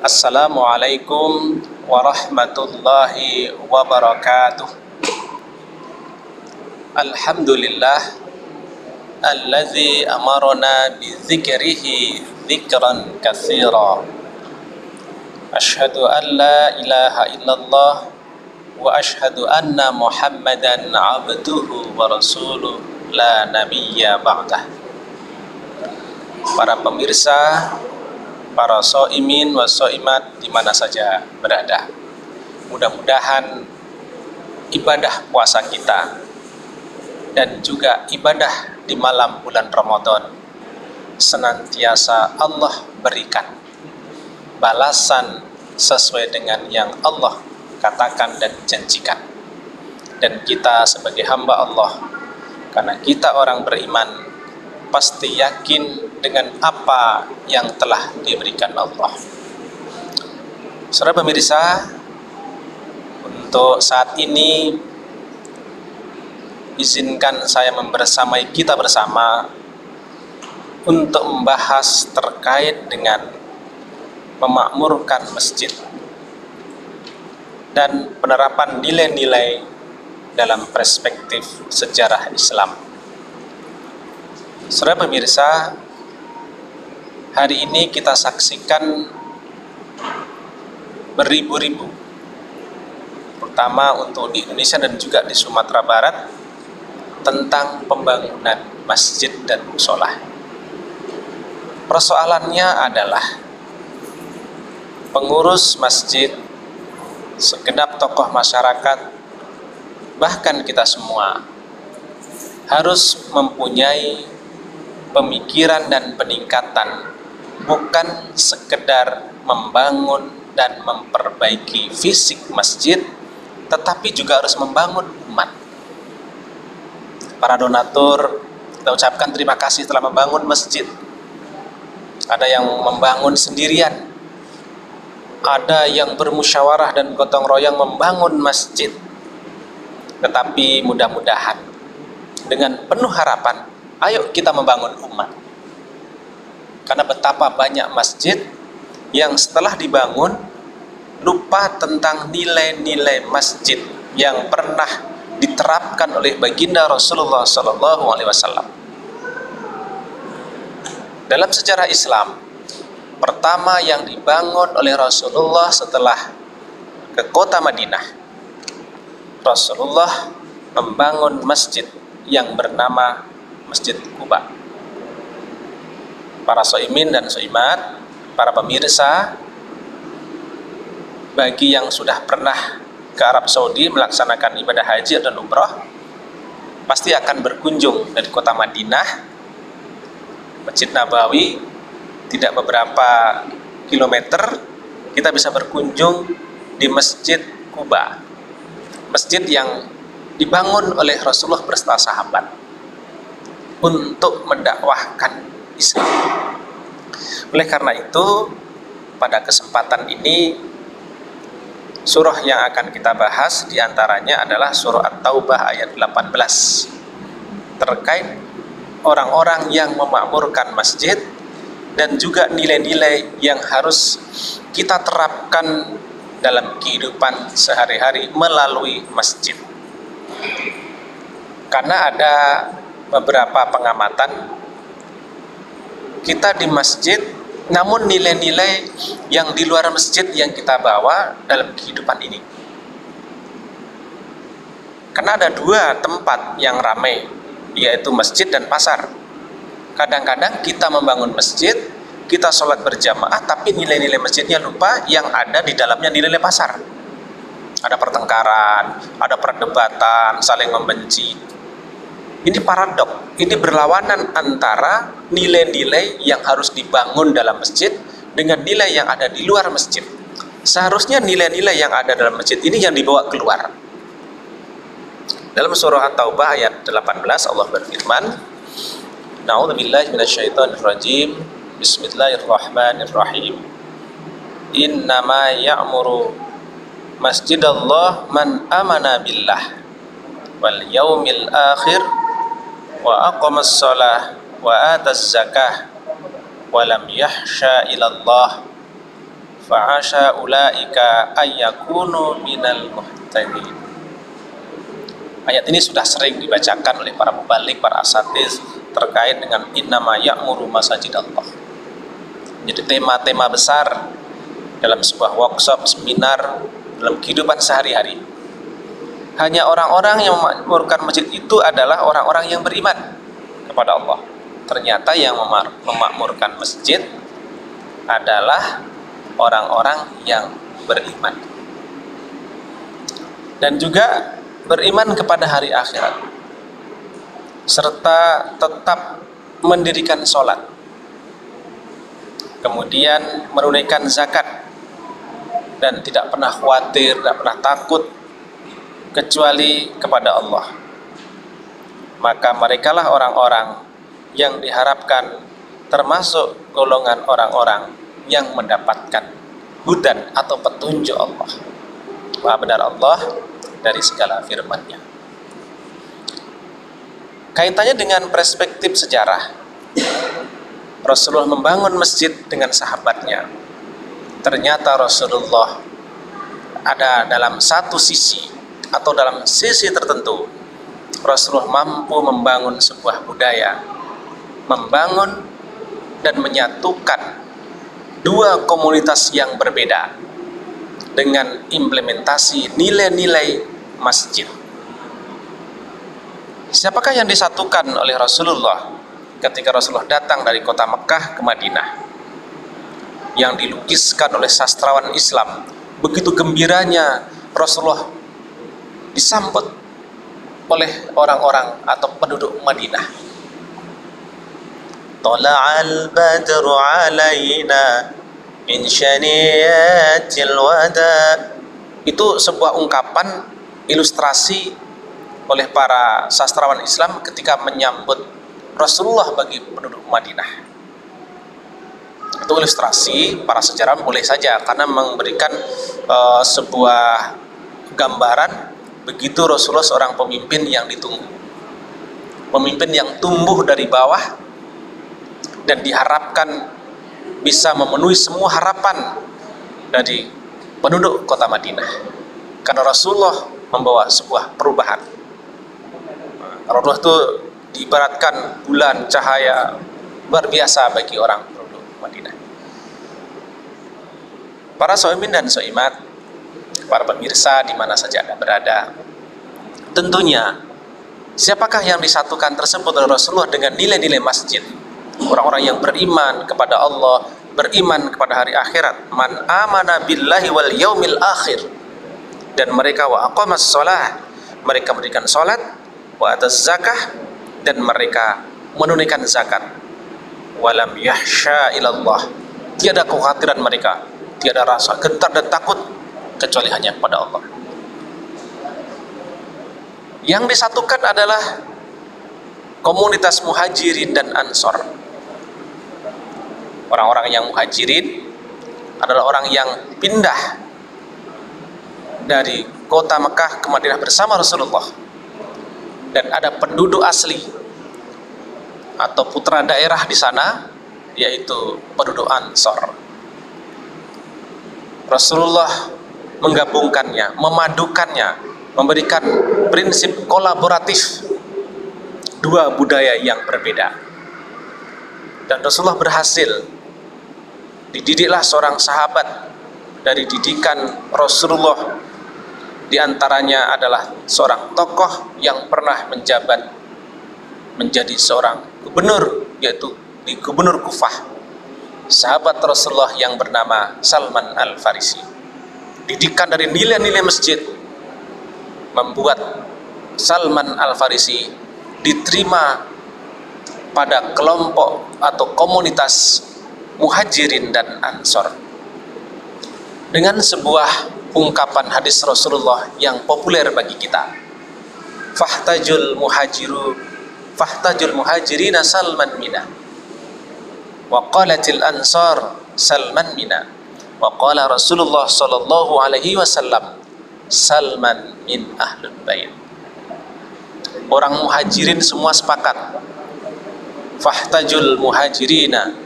Assalamualaikum warahmatullahi wabarakatuh. Alhamdulillah alladzi amarna bi dzikrihi dzikran katsira. Asyhadu an la ilaha illallah wa asyhadu anna Muhammadan abduhu wa rasuluh la nabiyya ba'dah. Para pemirsa, para shaimin wa shaimat di mana saja berada, mudah-mudahan ibadah puasa kita dan juga ibadah di malam bulan Ramadan senantiasa Allah berikan balasan sesuai dengan yang Allah katakan dan janjikan. Dan kita sebagai hamba Allah, karena kita orang beriman, pasti yakin dengan apa yang telah diberikan Allah. Saudara pemirsa, untuk saat ini izinkan saya membersamai kita bersama untuk membahas terkait dengan memakmurkan masjid dan penerapan nilai-nilai dalam perspektif sejarah Islam. Saudara pemirsa, hari ini kita saksikan beribu-ribu, terutama untuk di Indonesia dan juga di Sumatera Barat, tentang pembangunan masjid dan mushola. Persoalannya adalah pengurus masjid, segenap tokoh masyarakat, bahkan kita semua harus mempunyai pemikiran dan peningkatan, bukan sekedar membangun dan memperbaiki fisik masjid, tetapi juga harus membangun umat. Para donatur, kita ucapkan terima kasih telah membangun masjid. Ada yang membangun sendirian, ada yang bermusyawarah dan gotong royong membangun masjid. Tetapi mudah-mudahan dengan penuh harapan, ayo kita membangun umat. Karena betapa banyak masjid yang setelah dibangun lupa tentang nilai-nilai masjid yang pernah diterapkan oleh baginda Rasulullah SAW. Dalam sejarah Islam, pertama yang dibangun oleh Rasulullah setelah ke kota Madinah, Rasulullah membangun masjid yang bernama Masjid Quba. Para shaimin dan shaimat, para pemirsa, bagi yang sudah pernah ke Arab Saudi melaksanakan ibadah haji dan umrah, pasti akan berkunjung dari kota Madinah, Masjid Nabawi, tidak beberapa kilometer, kita bisa berkunjung di Masjid Quba, masjid yang dibangun oleh Rasulullah beserta sahabat untuk mendakwahkan Islam. Oleh karena itu, pada kesempatan ini, surah yang akan kita bahas diantaranya adalah surah At-Taubah ayat 18, terkait orang-orang yang memakmurkan masjid dan juga nilai-nilai yang harus kita terapkan dalam kehidupan sehari-hari melalui masjid. Karena ada beberapa pengamatan, kita di masjid, namun nilai-nilai yang di luar masjid yang kita bawa dalam kehidupan ini. Karena ada dua tempat yang ramai, yaitu masjid dan pasar. Kadang-kadang kita membangun masjid, kita sholat berjamaah, tapi nilai-nilai masjidnya lupa, yang ada di dalamnya nilai-nilai pasar. Ada pertengkaran, ada perdebatan, saling membenci. Ini paradok, ini berlawanan antara nilai-nilai yang harus dibangun dalam masjid dengan nilai yang ada di luar masjid. Seharusnya nilai-nilai yang ada dalam masjid ini yang dibawa keluar. Dalam surah At-Taubah ayat 18 Allah berfirman, Na'udzubillahi minasyaitonirrajim, Bismillahirrahmanirrahim. Innama ya'muru masjidallah man amana billah wal yaumil akhir wa aqamas shalah wa ataz zakah wa lam yahsha ilallah fa'asha ulaika ayyakunu minal muhtadin. Ayat ini sudah sering dibacakan oleh para mubalik, para asatiz terkait dengan innama ya'muru masajidallah. Jadi tema-tema besar dalam sebuah workshop, seminar, dalam kehidupan sehari-hari. Hanya orang-orang yang memakmurkan masjid itu adalah orang-orang yang beriman kepada Allah. Ternyata yang memakmurkan masjid adalah orang-orang yang beriman. Dan juga beriman kepada hari akhirat, serta tetap mendirikan sholat, kemudian menunaikan zakat, dan tidak pernah khawatir, tidak pernah takut kecuali kepada Allah. Maka merekalah orang-orang yang diharapkan termasuk golongan orang-orang yang mendapatkan hudan atau petunjuk Allah. Maha benar Allah dari segala firman-Nya. Kaitannya dengan perspektif sejarah, Rasulullah membangun masjid dengan sahabatnya. Ternyata Rasulullah ada dalam satu sisi atau dalam sisi tertentu, Rasulullah mampu membangun sebuah budaya, membangun dan menyatukan dua komunitas yang berbeda dengan implementasi nilai-nilai masjid. Siapakah yang disatukan oleh Rasulullah ketika Rasulullah datang dari kota Mekah ke Madinah? Yang dilukiskan oleh sastrawan Islam. Begitu gembiranya Rasulullah disambut oleh orang-orang atau penduduk Madinah. Tala'al badru alaina min syaniyatil wada. Itu sebuah ungkapan, ilustrasi oleh para sastrawan Islam ketika menyambut Rasulullah bagi penduduk Madinah. Itu ilustrasi, para sejarawan boleh saja karena memberikan sebuah gambaran begitu Rasulullah seorang pemimpin yang ditunggu, pemimpin yang tumbuh dari bawah dan diharapkan bisa memenuhi semua harapan dari penduduk kota Madinah, karena Rasulullah membawa sebuah perubahan. Rasulullah itu diibaratkan bulan cahaya luar biasa bagi orang penduduk Madinah. Para soimin dan soimat, para pemirsa di mana saja Anda berada, tentunya siapakah yang disatukan tersebut oleh Rasulullah dengan nilai-nilai masjid? Orang-orang yang beriman kepada Allah, beriman kepada hari akhirat. Man amana billahi wal yaumil akhir. Dan mereka wa aqamas shalah, mereka mendirikan salat, wa ataz zakah, dan mereka menunaikan zakat. Walam yahsya ilallah, tiada kekhawatiran mereka, tiada rasa gentar dan takut kecuali hanya kepada Allah. Yang disatukan adalah komunitas muhajirin dan ansor. Orang-orang yang muhajirin adalah orang yang pindah dari kota Mekah ke Madinah bersama Rasulullah, dan ada penduduk asli atau putra daerah di sana, yaitu penduduk Ansor. Rasulullah menggabungkannya, memadukannya, memberikan prinsip kolaboratif dua budaya yang berbeda. Dan Rasulullah berhasil. Dididiklah seorang sahabat dari didikan Rasulullah. Di antaranya adalah seorang tokoh yang pernah menjabat menjadi seorang gubernur, yaitu di Gubernur Kufah, sahabat Rasulullah yang bernama Salman Al-Farisi. Didikan dari nilai-nilai masjid membuat Salman Al-Farisi diterima pada kelompok atau komunitas muhajirin dan ansor dengan sebuah ungkapan hadis Rasulullah yang populer bagi kita. Fahtajul muhajirina salman mina, wa qalatil ansar salman mina, wa qala Rasulullah sallallahu alaihi wasallam salman min ahlul bait. Orang muhajirin semua sepakat. Fahtajul muhajirina,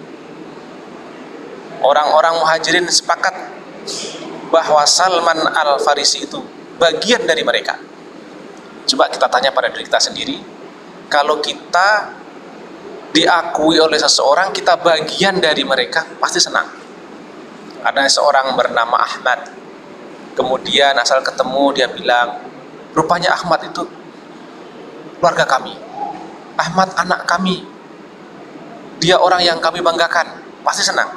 orang-orang muhajirin sepakat bahwa Salman Al-Farisi itu bagian dari mereka. Coba kita tanya pada diri kita sendiri, kalau kita diakui oleh seseorang, kita bagian dari mereka, pasti senang. Ada seorang bernama Ahmad, kemudian asal ketemu dia bilang, rupanya Ahmad itu keluarga kami, Ahmad anak kami, dia orang yang kami banggakan, pasti senang.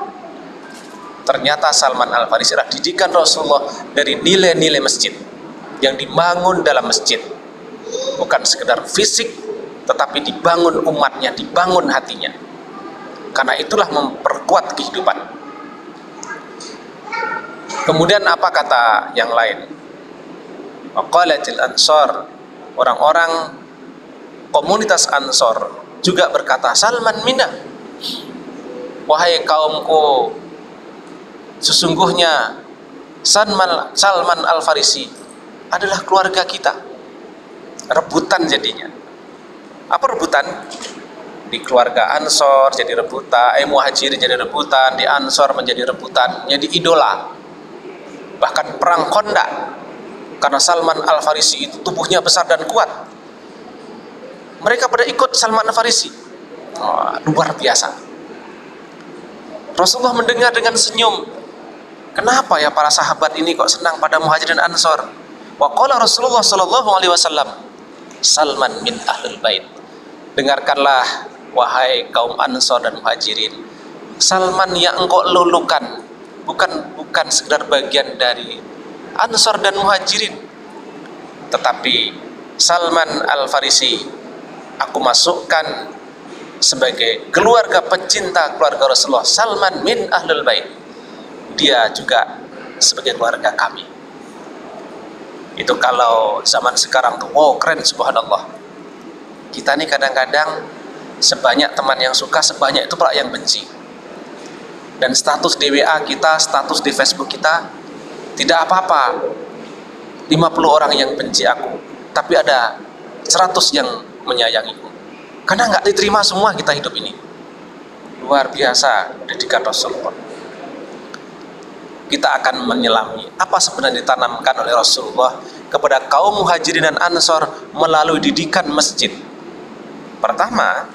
Ternyata Salman Al-Farisi adalah didikan Rasulullah dari nilai-nilai masjid yang dibangun dalam masjid, bukan sekedar fisik, tetapi dibangun umatnya, dibangun hatinya. Karena itulah memperkuat kehidupan. Kemudian apa kata yang lain? Waqalatil Ansar, orang-orang komunitas Ansor juga berkata, Salman minna, wahai kaumku, sesungguhnya Salman Al-Farisi adalah keluarga kita. Rebutan jadinya. Apa rebutan? Di keluarga Ansor jadi rebutan, Muhajirin jadi rebutan, di Ansor menjadi rebutan, jadi idola. Bahkan perang Khandaq, karena Salman Al-Farisi itu tubuhnya besar dan kuat, mereka pada ikut Salman Al-Farisi. Luar biasa. Rasulullah mendengar dengan senyum. Kenapa ya para sahabat ini kok senang pada Muhajirin dan Ansor? Wa qala Rasulullah sallallahu alaihi wasallam, Salman min ahlul bait. Dengarkanlah wahai kaum Ansor dan Muhajirin, Salman yang engkau lulukan bukan sekedar bagian dari Ansor dan Muhajirin, tetapi Salman Al-Farisi aku masukkan sebagai keluarga pecinta keluarga Rasulullah. Salman min ahlul bait, dia juga sebagai keluarga kami. Itu kalau zaman sekarang tuh, wow keren, subhanallah. Kita nih kadang-kadang sebanyak teman yang suka, sebanyak itu pula yang benci. Dan status di WA kita, status di Facebook kita, tidak apa-apa 50 orang yang benci aku, tapi ada 100 yang menyayangiku. Karena nggak diterima semua kita hidup ini. Luar biasa didikan Rasulullah. Kita akan menyelami apa sebenarnya ditanamkan oleh Rasulullah kepada kaum Muhajirin dan Ansor melalui didikan masjid. Pertama,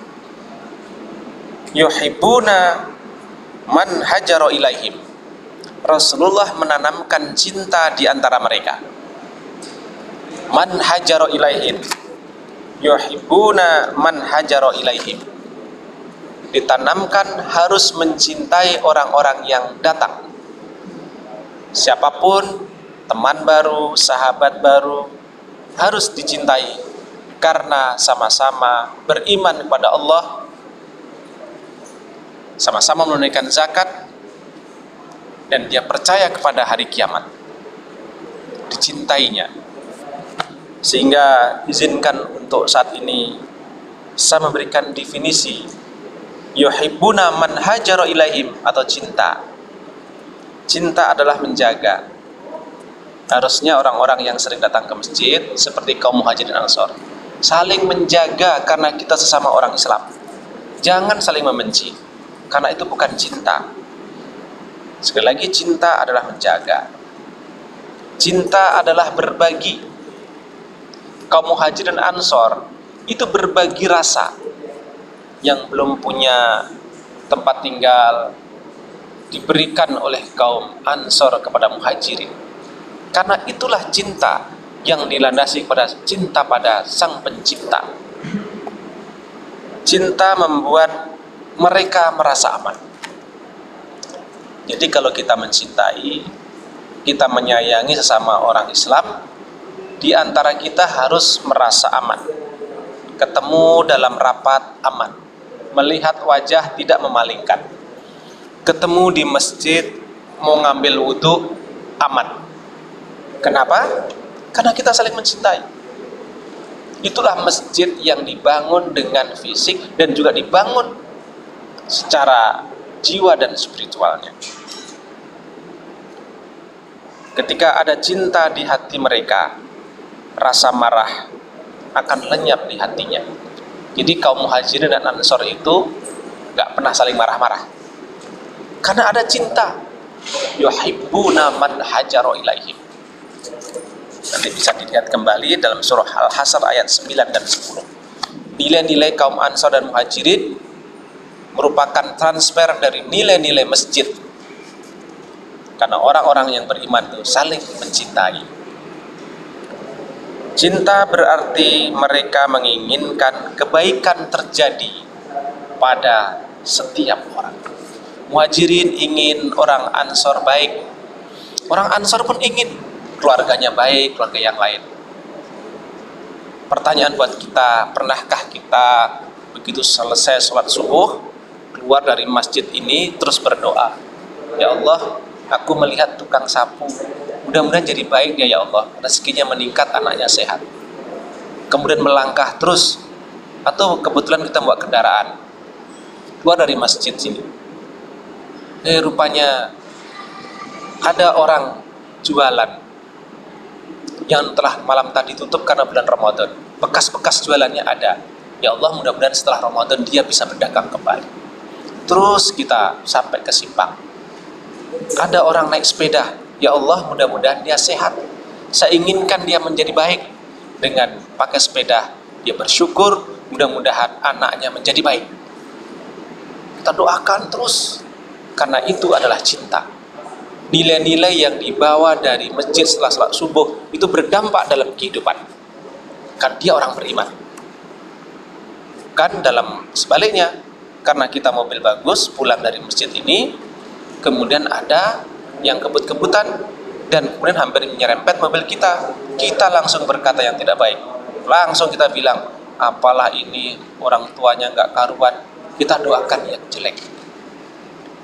yuhibbuna man hajara ilaihim. Rasulullah menanamkan cinta di antara mereka. Man hajara ilaihim, yuhibbuna man hajara ilaihim. Ditanamkan harus mencintai orang-orang yang datang. Siapapun, teman baru, sahabat baru, harus dicintai karena sama-sama beriman kepada Allah, sama-sama menunaikan zakat, dan dia percaya kepada hari kiamat. Dicintainya. Sehingga izinkan untuk saat ini saya memberikan definisi yuhibbuna man hajara ilaihim, atau cinta. Cinta adalah menjaga. Harusnya orang-orang yang sering datang ke masjid seperti kaum Muhajirin dan Ansor saling menjaga karena kita sesama orang Islam. Jangan saling membenci, karena itu bukan cinta. Sekali lagi, cinta adalah menjaga. Cinta adalah berbagi. Kaum Muhajirin dan Ansor itu berbagi rasa. Yang belum punya tempat tinggal diberikan oleh kaum Ansor kepada Muhajirin. Karena itulah cinta yang dilandasi pada cinta pada Sang Pencipta. Cinta membuat mereka merasa aman. Jadi kalau kita mencintai, kita menyayangi sesama orang Islam, di antara kita harus merasa aman. Ketemu dalam rapat aman, melihat wajah tidak memalingkan, ketemu di masjid mau ngambil wudhu aman. Kenapa? Karena kita saling mencintai. Itulah masjid yang dibangun dengan fisik dan juga dibangun secara jiwa dan spiritualnya. Ketika ada cinta di hati mereka, rasa marah akan lenyap di hatinya. Jadi kaum Muhajirin dan Ansor itu gak pernah saling marah-marah, karena ada cinta. yuhibbuna man hajara ilaihim. Nanti bisa dilihat kembali dalam surah Al-Hasr ayat 9 dan 10. Nilai-nilai kaum Ansar dan Muhajirin merupakan transfer dari nilai-nilai masjid. Karena orang-orang yang beriman itu saling mencintai. Cinta berarti mereka menginginkan kebaikan terjadi pada setiap orang. Muhajirin ingin orang Ansor baik. Orang Ansor pun ingin keluarganya baik, keluarga yang lain. Pertanyaan buat kita, pernahkah kita begitu selesai sholat subuh, keluar dari masjid ini terus berdoa, ya Allah, aku melihat tukang sapu, mudah-mudahan jadi baik dia ya Allah, rezekinya meningkat, anaknya sehat. Kemudian melangkah terus, atau kebetulan kita bawa kendaraan, keluar dari masjid sini, rupanya ada orang jualan yang telah malam tadi tutup karena bulan Ramadan, bekas-bekas jualannya ada, ya Allah mudah-mudahan setelah Ramadan dia bisa berdagang kembali. Terus kita sampai ke simpang, ada orang naik sepeda, ya Allah mudah-mudahan dia sehat, saya inginkan dia menjadi baik. Dengan pakai sepeda dia bersyukur, mudah-mudahan anaknya menjadi baik. Kita doakan terus, karena itu adalah cinta. Nilai-nilai yang dibawa dari masjid setelah salat subuh itu berdampak dalam kehidupan. Kan dia orang beriman. Kan dalam sebaliknya, karena kita mobil bagus pulang dari masjid ini, kemudian ada yang kebut-kebutan dan kemudian hampir menyerempet mobil kita, kita langsung berkata yang tidak baik, langsung kita bilang, apalah ini, orang tuanya nggak karuan, kita doakan yang jelek.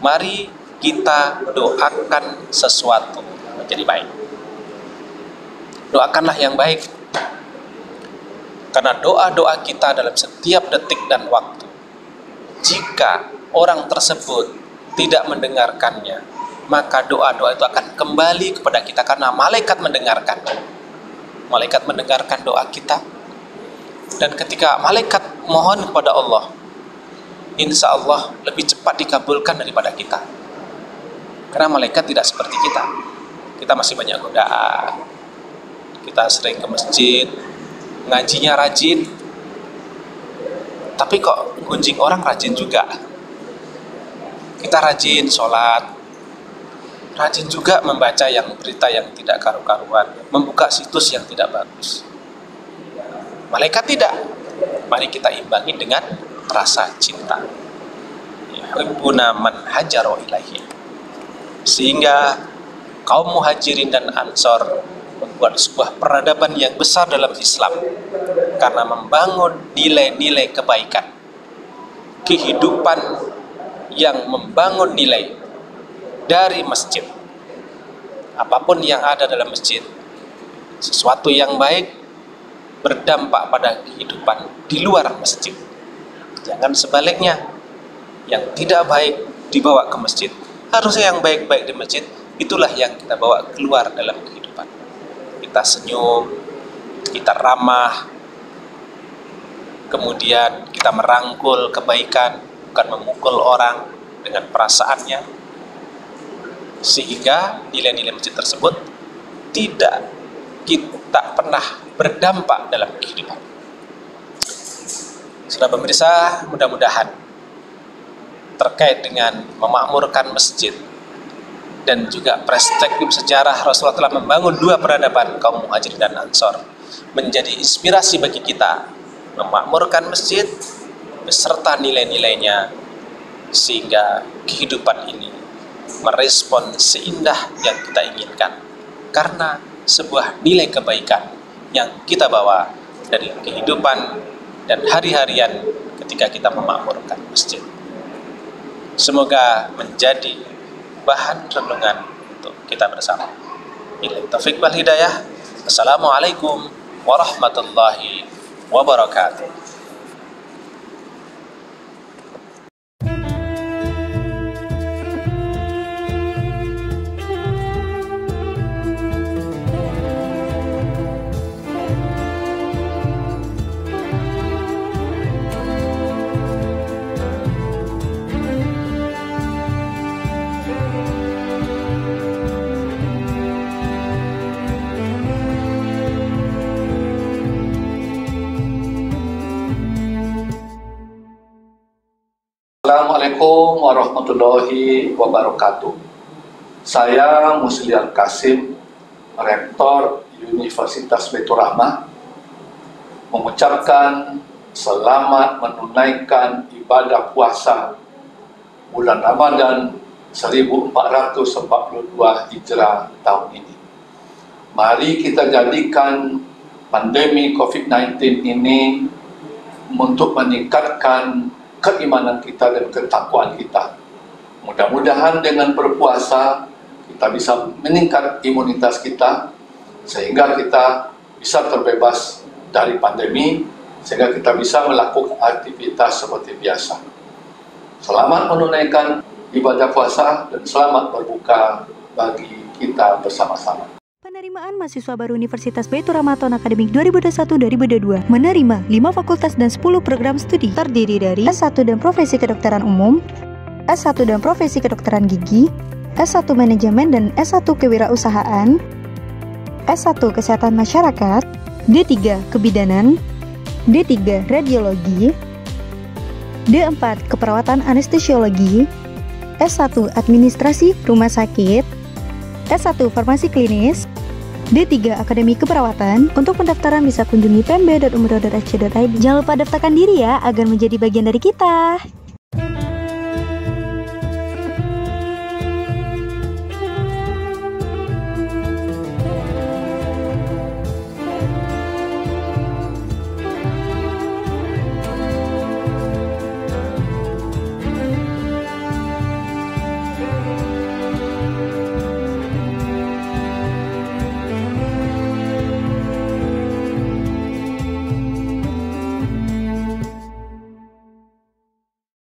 Mari kita doakan sesuatu menjadi baik. Doakanlah yang baik, karena doa-doa kita dalam setiap detik dan waktu, jika orang tersebut tidak mendengarkannya, maka doa-doa itu akan kembali kepada kita, karena malaikat mendengarkan. Malaikat mendengarkan doa kita, dan ketika malaikat mohon kepada Allah, insya Allah lebih cepat dikabulkan daripada kita. Karena malaikat tidak seperti kita. Kita masih banyak godaan. Kita sering ke masjid, ngajinya rajin, tapi kok gunjing orang rajin juga. Kita rajin sholat, rajin juga membaca yang berita yang tidak karu-karuan, membuka situs yang tidak bagus. Malaikat tidak. Mari kita imbangi dengan rasa cinta. Yuhibbuna man hajara ilaihim. Sehingga kaum Muhajirin dan Ansor membuat sebuah peradaban yang besar dalam Islam, karena membangun nilai-nilai kebaikan, kehidupan yang membangun nilai dari masjid. Apapun yang ada dalam masjid, sesuatu yang baik berdampak pada kehidupan di luar masjid. Jangan sebaliknya, yang tidak baik dibawa ke masjid. Harusnya yang baik-baik di masjid, itulah yang kita bawa keluar dalam kehidupan. Kita senyum, kita ramah, kemudian kita merangkul kebaikan, bukan memukul orang dengan perasaannya, sehingga nilai-nilai masjid tersebut tidak kita pernah berdampak dalam kehidupan. Saudara pemirsa, mudah-mudahan terkait dengan memakmurkan masjid dan juga perspektif sejarah, Rasulullah telah membangun dua peradaban, kaum Muhajirin dan Ansor, menjadi inspirasi bagi kita memakmurkan masjid beserta nilai-nilainya, sehingga kehidupan ini merespon seindah yang kita inginkan, karena sebuah nilai kebaikan yang kita bawa dari kehidupan dan hari-harian ketika kita memakmurkan masjid. Semoga menjadi bahan renungan untuk kita bersama. Billahi taufiq wal hidayah. Assalamualaikum warahmatullahi wabarakatuh. Assalamualaikum warahmatullahi wabarakatuh. Saya Muslian Kasim, Rektor Universitas Baitur Rahmah, mengucapkan selamat menunaikan ibadah puasa bulan Ramadan 1442 Hijrah tahun ini. Mari kita jadikan pandemi COVID-19 ini untuk meningkatkan keimanan kita dan ketakwaan kita. Mudah-mudahan dengan berpuasa kita bisa meningkat imunitas kita sehingga kita bisa terbebas dari pandemi, sehingga kita bisa melakukan aktivitas seperti biasa. Selamat menunaikan ibadah puasa dan selamat berbuka bagi kita bersama-sama. Penerimaan mahasiswa baru Universitas Baitur Rahmah tahun akademik 2021-2022 menerima 5 fakultas dan 10 program studi terdiri dari S1 dan Profesi Kedokteran Umum, S1 dan Profesi Kedokteran Gigi, S1 Manajemen dan S1 Kewirausahaan, S1 Kesehatan Masyarakat, D3 Kebidanan, D3 Radiologi, D4 Keperawatan Anestesiologi, S1 Administrasi Rumah Sakit, S1 Farmasi Klinis, D3 Akademi Keperawatan. Untuk pendaftaran bisa kunjungi pmb.umroh.ac.id. Jangan lupa daftarkan diri ya, agar menjadi bagian dari kita.